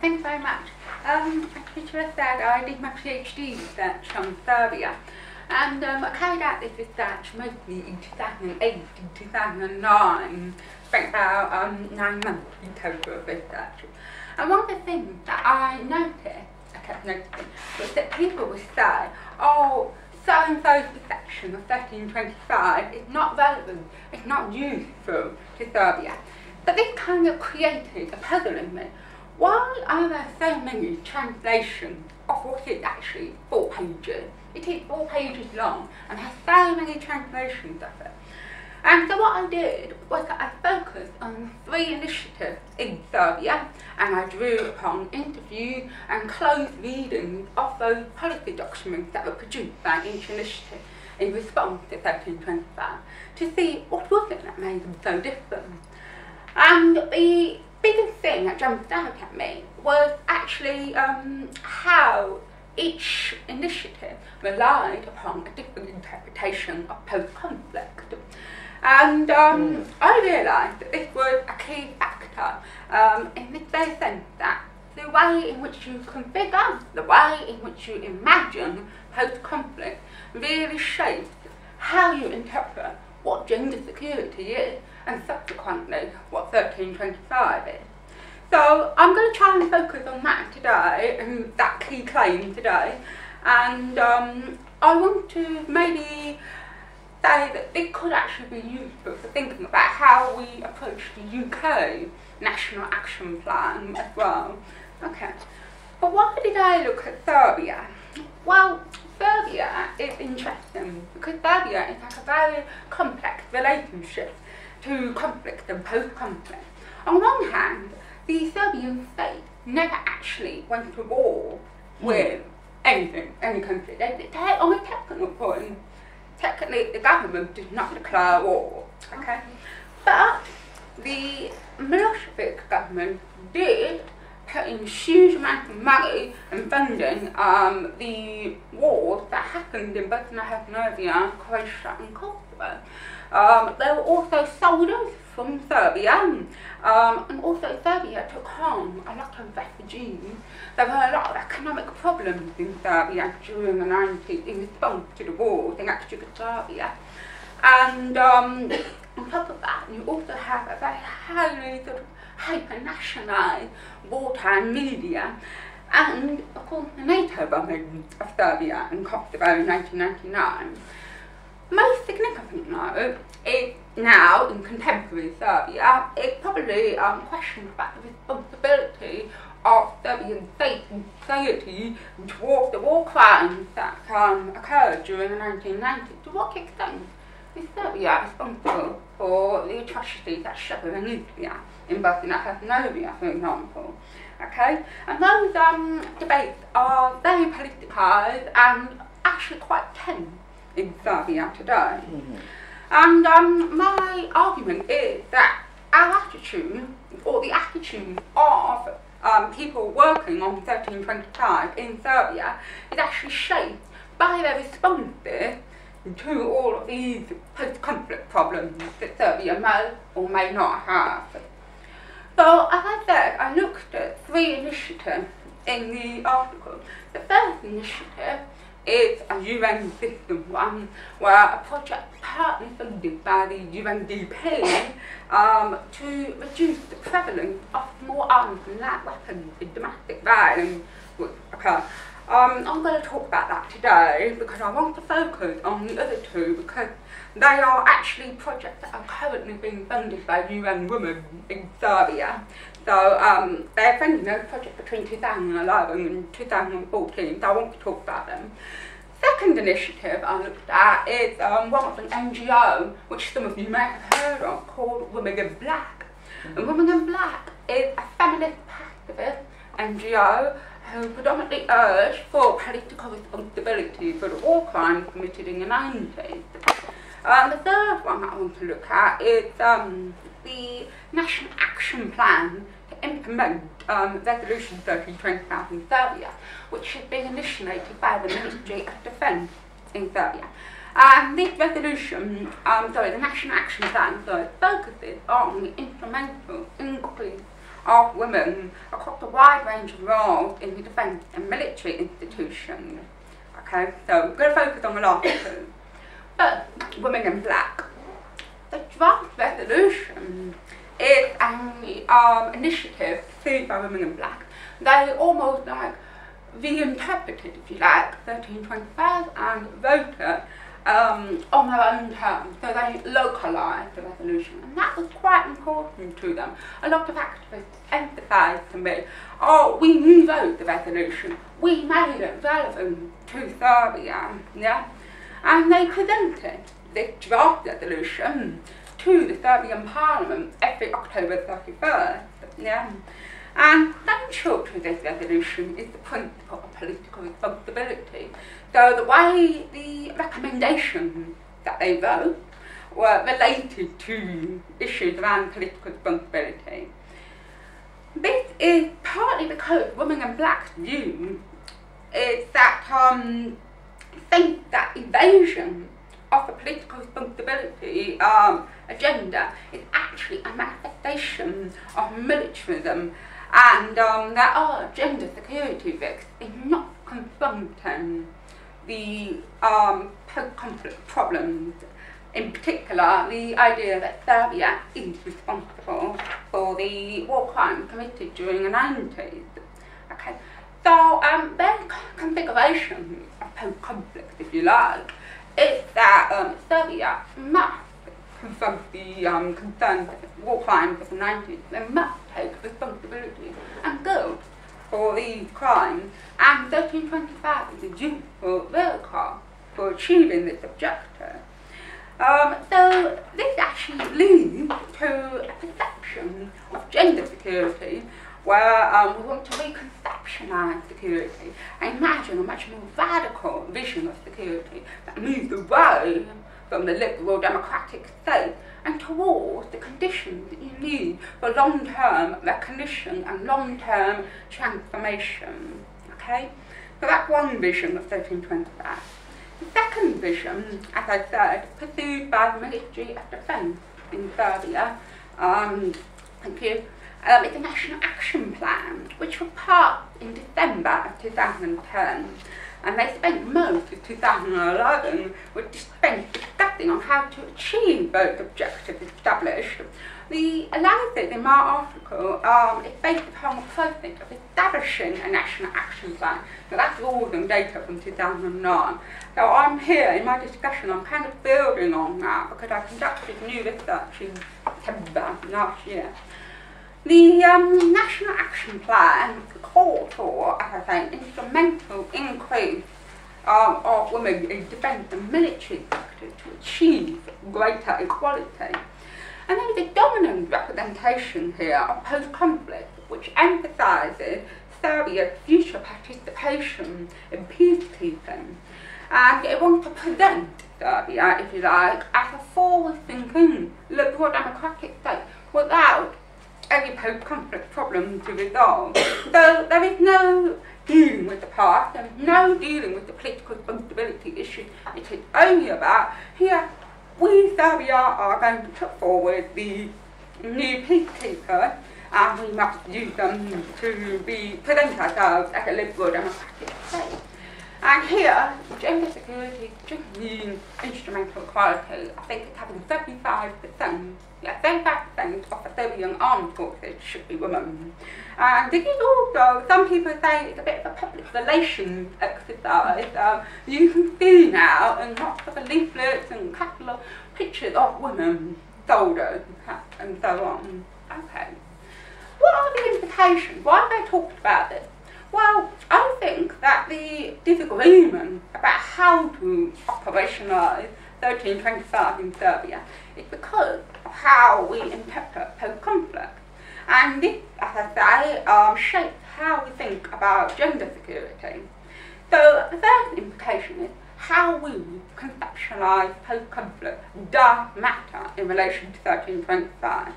Thanks very much. As Peter said, I did my PhD research on Serbia, and I carried out this research mostly in 2008 and 2009. Spent about 9 months in total of research. And one of the things that I kept noticing, was that people would say, oh, so-and-so's perception of 1325 is not relevant, it's not useful to Serbia. But this kind of created a puzzle in me. Why are there so many translations of what is actually 4 pages? It is 4 pages long and has so many translations of it. And so what I did was that I focused on 3 initiatives in Serbia, and I drew upon interviews and close readings of those policy documents that were produced by each initiative in response to 1325 to see what was it that made them so different. And the biggest thing that jumped out at me was actually how each initiative relied upon a different interpretation of post-conflict. And I realised that this was a key factor in the very sense that the way in which you configure, the way in which you imagine post-conflict really shapes how you interpret what gender security is and subsequently what 1325 is. So I'm going to try and focus on that today, and that key claim today, and I want to maybe say that it could actually be useful for thinking about how we approach the UK National Action Plan as well. Okay, but why did I look at Serbia? Well, Serbia is interesting because Serbia is like a very complex relationship to conflict and post-conflict. On one hand, the Serbian state never actually went to war with any country. On a technical point, technically the government did not declare war, okay? But the Milosevic government did put in huge amounts of money and funding the wars that happened in Bosnia-Herzegovina, Croatia and Kosovo. There were also soldiers from Serbia, and also Serbia took home a lot of refugees. There were a lot of economic problems in Serbia during the 90s in response to the wars in ex-Yugoslavia. And on top of that, you also have a very highly sort of hyper-nationalised wartime media, and of course the NATO bombing of Serbia and Kosovo in 1999. Most significant though is now in contemporary Serbia, it's probably questions about the responsibility of Serbian state and society towards the war crimes that occurred during the 1990s. To what extent is Serbia responsible for the atrocities at Srebrenica in Bosnia-Herzegovina, for example? Okay, and those debates are very politicised and actually quite tense in Serbia today. And my argument is that our attitude, or the attitude of people working on 1325 in Serbia, is actually shaped by their responses to all of these post-conflict problems that Serbia may or may not have. So, as I said, I looked at 3 initiatives in the article. The first initiative is a UN system one, where a project partly funded by the UNDP to reduce the prevalence of small arms and light weapons in domestic violence would occur. I'm going to talk about that today because I want to focus on the other 2 because they are actually projects that are currently being funded by UN Women in Serbia. So they're funding those projects between 2011 and 2014, so I want to talk about them. Second initiative I looked at is one of an NGO, which some of you may have heard of, called Women in Black. And Women in Black is a feminist pacifist NGO who predominantly urge for political responsibility for the war crimes committed in the 90s. The third one that I want to look at is the National Action Plan to implement Resolution 1325 in Serbia, which has been initiated by the Ministry of Defence in Serbia. And this resolution, the National Action Plan, focuses on the incremental increase of women across a wide range of roles in the defence and military institutions. Okay, so we're going to focus on the last two. First, Women in Black. The draft resolution is an initiative pursued by Women in Black. They almost like reinterpreted, if you like, 1325 and wrote it on their own terms. So they localised the resolution, and that was quite important to them. A lot of activists emphasised to me, oh, we rewrote the resolution, we made it relevant to Serbia, yeah? And they presented this draft resolution to the Serbian Parliament every October 31st, yeah? And central to this resolution is the principle of political responsibility. So the way the recommendations that they wrote were related to issues around political responsibility. This is partly because Women in Black's view is that think that evasion of the political responsibility agenda is actually a manifestation of militarism, and there are gender security risks in not confronting the post-conflict problems. In particular, the idea that Serbia is responsible for the war crimes committed during the 90s. Okay, so their configuration of post-conflict, if you like, is that Serbia must confront the concerns of war crimes of the 90s. They must take responsibility and go for these crimes, and 1325 is a useful vehicle for achieving this objective. So this actually leads to a perception of gender security where we want to reconceptualise security and imagine a much more radical vision of security that moves away from the liberal democratic state and towards the conditions that you need for long-term recognition and long-term transformation. Okay? So that's one vision of 1325. The second vision, as I said, pursued by the Ministry of Defence in Serbia, thank you, it's a National Action Plan, which was passed in December of 2010. And they spent most of 2011 discussing on how to achieve those objectives established. The analysis in my article is based upon the process of establishing a National Action Plan. So that's rules and data from 2009. So I'm here in my discussion, I'm kind of building on that because I conducted new research in September last year. The National Action Plan called for, as I say, an instrumental increase of women in defence and military sector to achieve greater equality. And there is a dominant representation here of post-conflict which emphasises Serbia's future participation in peacekeeping. And it wants to present Serbia, if you like, as a forward-thinking liberal democratic state without any post-conflict problem to resolve. So there is no dealing with the past, there is no dealing with the political responsibility issues. It is only about, here, we Serbia are going to put forward the new peacekeepers, and we must use them to present ourselves as a liberal democratic state. And here, gender security just means instrumental equality. I think it's having 35%. Yeah, 35% of the Serbian armed forces should be women. And this is also, some people say it's a bit of a public relations exercise. You can see now in lots of leaflets and catalogue pictures of women, soldiers and so on. Okay. What are the implications? Why have I talked about this? Well, I think that the disagreement about how to operationalise 1325 in Serbia is because of how we interpret post-conflict. And this, as I say, shapes how we think about gender security. So the first implication is how we conceptualise post-conflict does matter in relation to 1325.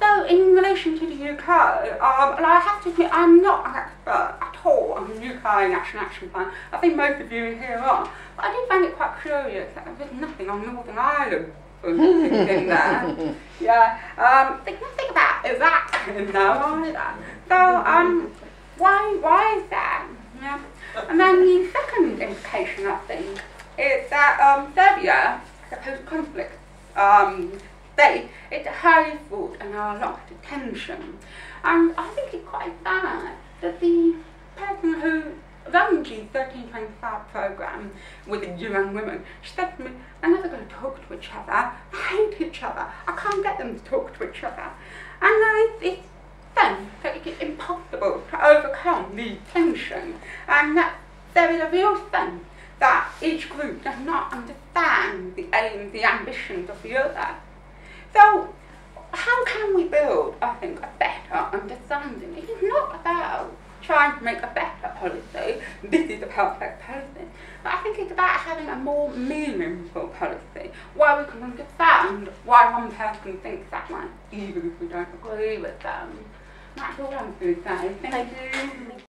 So in relation to the UK, and I have to admit I'm not an expert at all on the UK National Action Plan. I think most of you here are. But I did find it quite curious that there was nothing on Northern Ireland in there. Yeah, there's nothing about that in there either. So, why is that? Yeah. And then the second implication, I think, is that Serbia, the post-conflict state, it's highly fraught and there are lots of tension. And I think it's quite bad that the person who runs the 1325 programme with the UN women, she said to me, they're never going to talk to each other, they hate each other, I can't get them to talk to each other. And it's then that it's impossible to overcome the tension, and that there is a real sense that each group does not understand the aims, the ambitions of the other. So, how can we build, I think, a better understanding? It is not about trying to make a better policy, this is the perfect policy, but I think it's about having a more meaningful policy, where we can understand why one person thinks that way, even if we don't agree with them. That's all I'm going to say. Thank you.